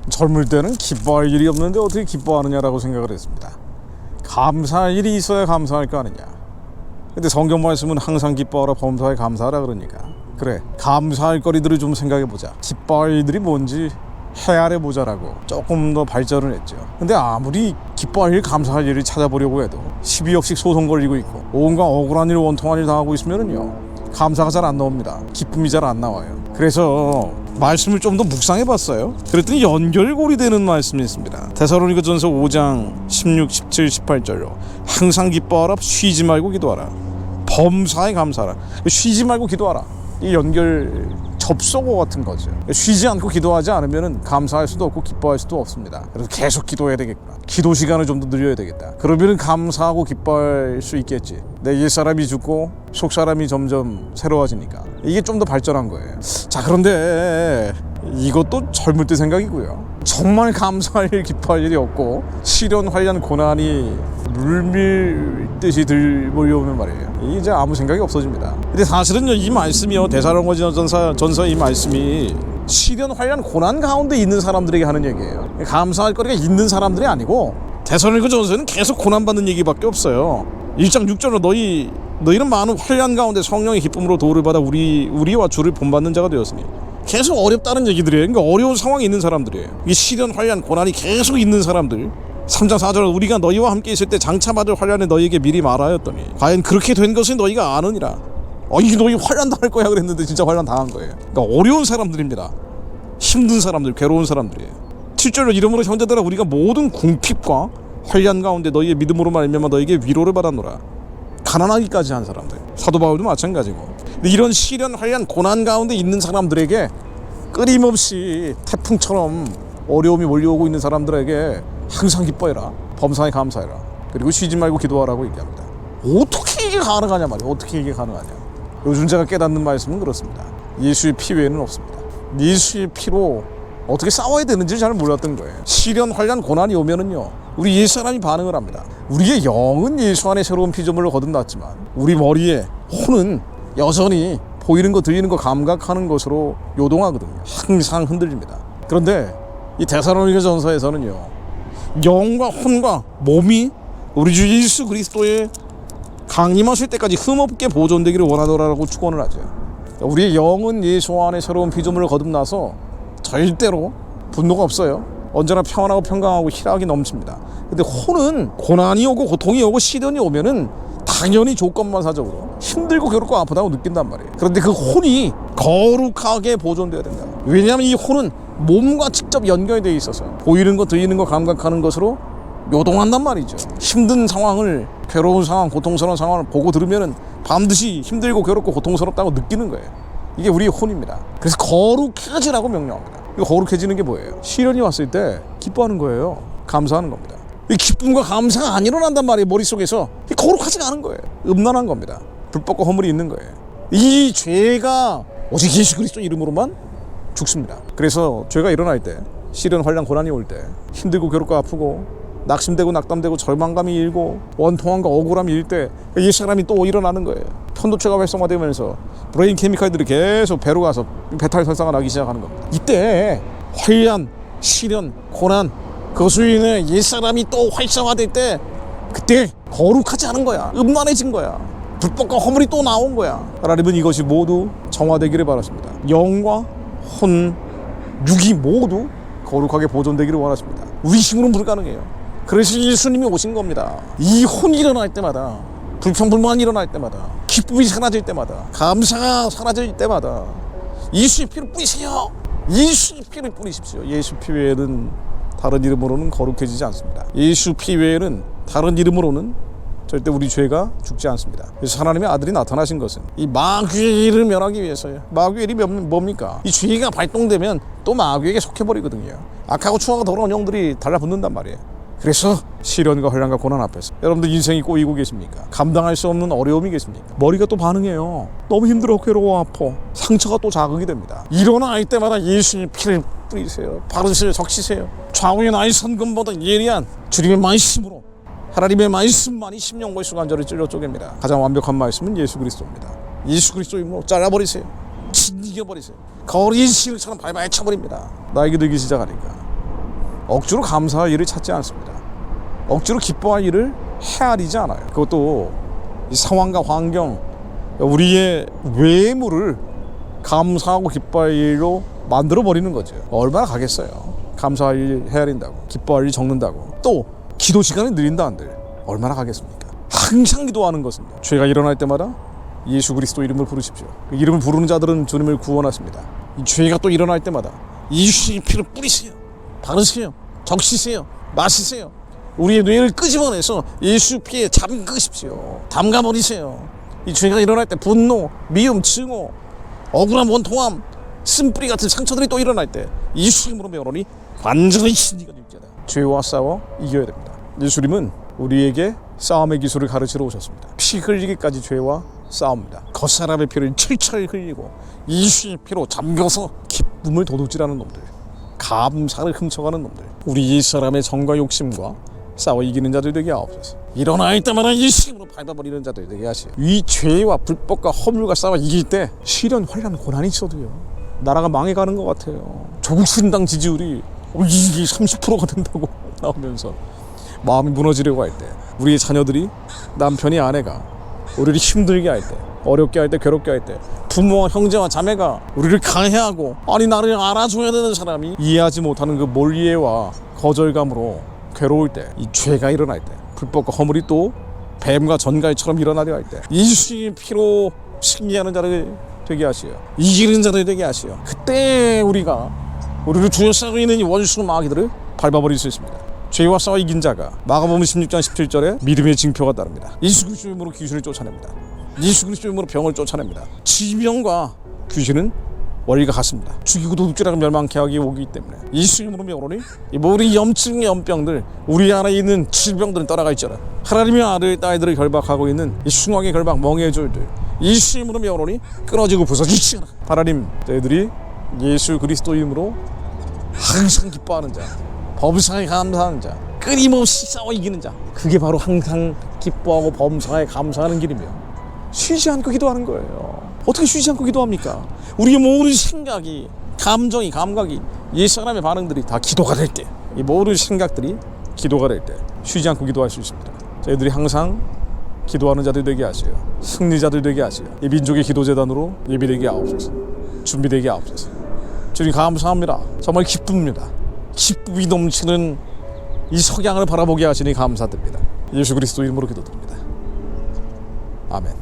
젊을 때는 기뻐할 일이 없는데 어떻게 기뻐하느냐라고 생각을 했습니다. 감사할 일이 있어야 감사할 거 아니냐. 근데 성경 말씀은 항상 기뻐하라 범사에 감사하라 그러니까, 그래, 감사할 거리들을 좀 생각해보자. 기뻐할 일들이 뭔지 헤아려보자라고 조금 더 발전을 했죠. 근데 아무리 기뻐할 일, 감사할 일을 찾아보려고 해도 12억씩 소송 걸리고 있고 온갖 억울한 일, 원통한 일 당하고 있으면은요, 감사가 잘 안 나옵니다. 기쁨이 잘 안 나와요. 그래서 말씀을 좀 더 묵상해봤어요. 그랬더니 연결고리 되는 말씀이 있습니다. 데살로니가전서 5장 16, 17, 18절로 항상 기뻐하라, 쉬지 말고 기도하라, 범사에 감사하라. 쉬지 말고 기도하라, 이 연결 접속어 같은 거죠. 쉬지 않고 기도하지 않으면 감사할 수도 없고 기뻐할 수도 없습니다. 그래서 계속 기도해야 되겠구나. 기도 시간을 좀 더 늘려야 되겠다. 그러면 감사하고 기뻐할 수 있겠지. 내 옛사람이 죽고 속사람이 점점 새로워지니까 이게 좀 더 발전한 거예요. 자, 그런데 이것도 젊을 때 생각이고요. 정말 감사할 일, 기뻐할 일이 없고 시련, 환난, 고난이 물밀듯이 몰려오면 말이에요, 이제 아무 생각이 없어집니다. 근데 사실은요, 이 말씀이요, 데살로니가전서 이 말씀이 시련, 환난, 고난 가운데 있는 사람들에게 하는 얘기예요. 감사할 거리가 있는 사람들이 아니고, 데살로니가전서는 계속 고난받는 얘기밖에 없어요. 1장 6절로 너희는 많은 환난 가운데 성령의 기쁨으로 도를 받아 우리와 주를 본받는 자가 되었으니, 계속 어렵다는 얘기들이에요. 그러니까 어려운 상황에 있는 사람들이에요. 이 시련, 환난, 고난이 계속 있는 사람들. 3장 4절, 우리가 너희와 함께 있을 때 장차 받을 환난을 너희에게 미리 말하였더니 과연 그렇게 된 것을 너희가 아느니라. 이게 너희 환난 당할 거야 그랬는데 진짜 환난 당한 거예요. 그러니까 어려운 사람들입니다. 힘든 사람들, 괴로운 사람들이에요. 7절로 이러므로 형제들아, 우리가 모든 궁핍과 환난 가운데 너희의 믿음으로 말미암아 너희에게 위로를 받았노라. 가난하기까지 한 사람들. 사도 바울도 마찬가지고. 근데 이런 시련, 환난, 고난 가운데 있는 사람들에게 끊임없이 태풍처럼 어려움이 몰려오고 있는 사람들에게 항상 기뻐해라, 범사에 감사해라, 그리고 쉬지 말고 기도하라고 얘기합니다. 어떻게 이게 가능하냐 말이에요. 어떻게 이게 가능하냐. 요즘 제가 깨닫는 말씀은 그렇습니다. 예수의 피 외에는 없습니다. 예수의 피로 어떻게 싸워야 되는지 잘 몰랐던 거예요. 시련, 환난, 고난이 오면은요, 우리 옛사람이 반응을 합니다. 우리의 영은 예수 안에 새로운 피조물로 거듭났지만 우리 머리에 혼은 여전히 보이는 거, 들리는 거, 감각하는 것으로 요동하거든요. 항상 흔들립니다. 그런데 이 데살로니가전서에서는요, 영과 혼과 몸이 우리 주 예수 그리스도의 강림하실 때까지 흠없게 보존되기를 원하노라라고 축원을 하죠. 우리의 영은 예수 안에 새로운 피조물을 거듭나서 절대로 분노가 없어요. 언제나 평안하고 평강하고 희락이 넘칩니다. 근데 혼은 고난이 오고 고통이 오고 시련이 오면은 당연히 조건반사적으로 힘들고 괴롭고 아프다고 느낀단 말이에요. 그런데 그 혼이 거룩하게 보존되어야 된다. 왜냐하면 이 혼은 몸과 직접 연결되어 있어서 보이는 거, 들리는 거, 감각하는 것으로 요동한단 말이죠. 힘든 상황을, 괴로운 상황, 고통스러운 상황을 보고 들으면은 반드시 힘들고 괴롭고 고통스럽다고 느끼는 거예요. 이게 우리의 혼입니다. 그래서 거룩해지라고 명령합니다. 이 거룩해지는 게 뭐예요? 시련이 왔을 때 기뻐하는 거예요. 감사하는 겁니다. 이 기쁨과 감사가 안 일어난단 말이에요. 머릿속에서. 이 거룩하지가 않은 거예요. 음란한 겁니다. 불법과 허물이 있는 거예요. 이 죄가 오직 예수 그리스도 이름으로만 죽습니다. 그래서 죄가 일어날 때, 시련, 환난, 고난이 올 때 힘들고 괴롭고 아프고 낙심되고 낙담되고 절망감이 일고 원통함과 억울함이 일 때 이 사람이 또 일어나는 거예요. 편도체가 활성화되면서 브레인 케미칼들이 계속 배로 가서 배탈 설사가 나기 시작하는 겁니다. 이때 환난, 시련, 고난, 그것으로 인해 옛사람이 또 활성화될 때, 그때 거룩하지 않은 거야. 음란해진 거야. 불법과 허물이 또 나온 거야. 하나님은 이것이 모두 정화되기를 바라십니다. 영과 혼, 육이 모두 거룩하게 보존되기를 원하십니다. 우리 힘으로는 불가능해요. 그래서 예수님이 오신 겁니다. 이 혼이 일어날 때마다, 불평불만이 일어날 때마다, 기쁨이 사라질 때마다, 감사가 사라질 때마다 예수의 피를 뿌리세요. 예수의 피를 뿌리십시오. 예수 피 외에는 다른 이름으로는 거룩해지지 않습니다. 예수 피 외에는 다른 이름으로는 절대 우리 죄가 죽지 않습니다. 그래서 하나님의 아들이 나타나신 것은 이 마귀의 일을 멸하기 위해서예요. 마귀의 일이 뭡니까? 이 죄가 발동되면 또 마귀에게 속해버리거든요. 악하고 추하고 더러운 영들이 달라붙는단 말이에요. 그래서 시련과 환난과 고난 앞에서 여러분들 인생이 꼬이고 계십니까? 감당할 수 없는 어려움이 계십니까? 머리가 또 반응해요. 너무 힘들어, 괴로워, 아파. 상처가 또 자극이 됩니다. 일어날 때마다 예수님의 피를 뿌리세요. 바르세요. 적시세요. 좌우의 나의 선금보다 예리한 주님의 말씀으로, 하나님의 말씀만이 심령과 수관절을 찔러 쪼갭니다. 가장 완벽한 말씀은 예수 그리스도입니다. 예수 그리스도 이름으로 잘라버리세요. 진이겨버리세요. 거리 시름처럼 발발 쳐버립니다. 나에게 들기 시작하니까 억지로 감사할 일을 찾지 않습니다. 억지로 기뻐할 일을 헤아리지 않아요. 그것도 이 상황과 환경, 우리의 외모를 감사하고 기뻐할 일로 만들어버리는 거죠. 얼마나 가겠어요. 감사할 일 헤아린다고, 기뻐할 일 적는다고, 또 기도 시간을 늘린다 한들 얼마나 가겠습니까? 항상 기도하는 것은 죄가 일어날 때마다 예수 그리스도 이름을 부르십시오. 그 이름을 부르는 자들은 주님을 구원하십니다. 이 죄가 또 일어날 때마다 예수의 피를 뿌리세요. 바르세요. 적시세요. 마시세요. 우리의 뇌를 끄집어내서 예수 피에 잠그십시오. 담가버리세요. 이 죄가 일어날 때 분노, 미움, 증오, 억울함, 원통함, 쓴뿌리 같은 상처들이 또 일어날 때 예수의 이름으로 명하노니 완전히 진리가 될지어다. 죄와 싸워 이겨야 됩니다. 예수님은 우리에게 싸움의 기술을 가르치러 오셨습니다. 피 흘리기까지 죄와 싸웁니다. 겉사람의 피를 철철 흘리고 예수의 피로 잠겨서 기쁨을 도둑질하는 놈들, 감사를 훔쳐가는 놈들, 우리 옛사람의 정과 욕심과 싸워 이기는 자들 되게 하옵소서. 일어날 때마다 예수님으로 밟아버리는 자들 되게 하시오. 이 죄와 불법과 허물과 싸워 이길 때 시련, 환난, 고난이 있어도요 나라가 망해가는 것 같아요. 조국 신당 지지율이 이게 30%가 된다고 나오면서 마음이 무너지려고 할 때, 우리의 자녀들이, 남편이, 아내가 우리를 힘들게 할 때, 어렵게 할 때, 괴롭게 할 때, 부모와 형제와 자매가 우리를 강해하고, 아니 나를 알아줘야 되는 사람이 이해하지 못하는 그 몰이해와 거절감으로 괴로울 때, 이 죄가 일어날 때, 불법과 허물이 또 뱀과 전갈처럼 일어나려 할 때, 예수의 피로 승리하는 자를 되게 하시오. 이기는 자들 되게 하시오. 그때 우리를 둘러싸고 있는 이 원수 마귀들을 밟아버릴 수 있습니다. 죄와 싸워 이긴 자가 마가복음 16장 17절에 믿음의 징표가 따릅니다. 예수 그리스도의 이름으로 귀신을 쫓아냅니다. 예수 그리스도의 이름으로 병을 쫓아냅니다. 질병과 귀신은 원리가 같습니다. 죽이고 도둑질하고 멸망케 하기 오기 때문에 예수 이름으로 명하노니 이 모든 염증, 염병들, 우리 안에 있는 질병들은 떠나가 있잖아. 하나님의 아들, 딸들을 결박하고 있는 이 숭악의 결박, 멍해의 줄들 예수 이름으로 명하노니 끊어지고 부서지시라. 하나님, 저희들이 예수 그리스도 이름으로 항상 기뻐하는 자, 범사에 감사하는 자, 끊임없이 싸워 이기는 자, 그게 바로 항상 기뻐하고 범사에 감사하는 길이며 쉬지 않고 기도하는 거예요. 어떻게 쉬지 않고 기도합니까? 우리의 모든 생각이, 감정이, 감각이, 옛사람의 반응들이 다 기도가 될 때, 이 모든 생각들이 기도가 될 때 쉬지 않고 기도할 수 있습니다. 저희들이 항상 기도하는 자들 되게 하세요. 승리자들 되게 하세요. 이 민족의 기도재단으로 예비되게 하옵소서. 준비되게 하옵소서. 주님 감사합니다. 정말 기쁩니다. 기쁨이 넘치는 이 석양을 바라보게 하시니 감사드립니다. 예수 그리스도 이름으로 기도드립니다. 아멘.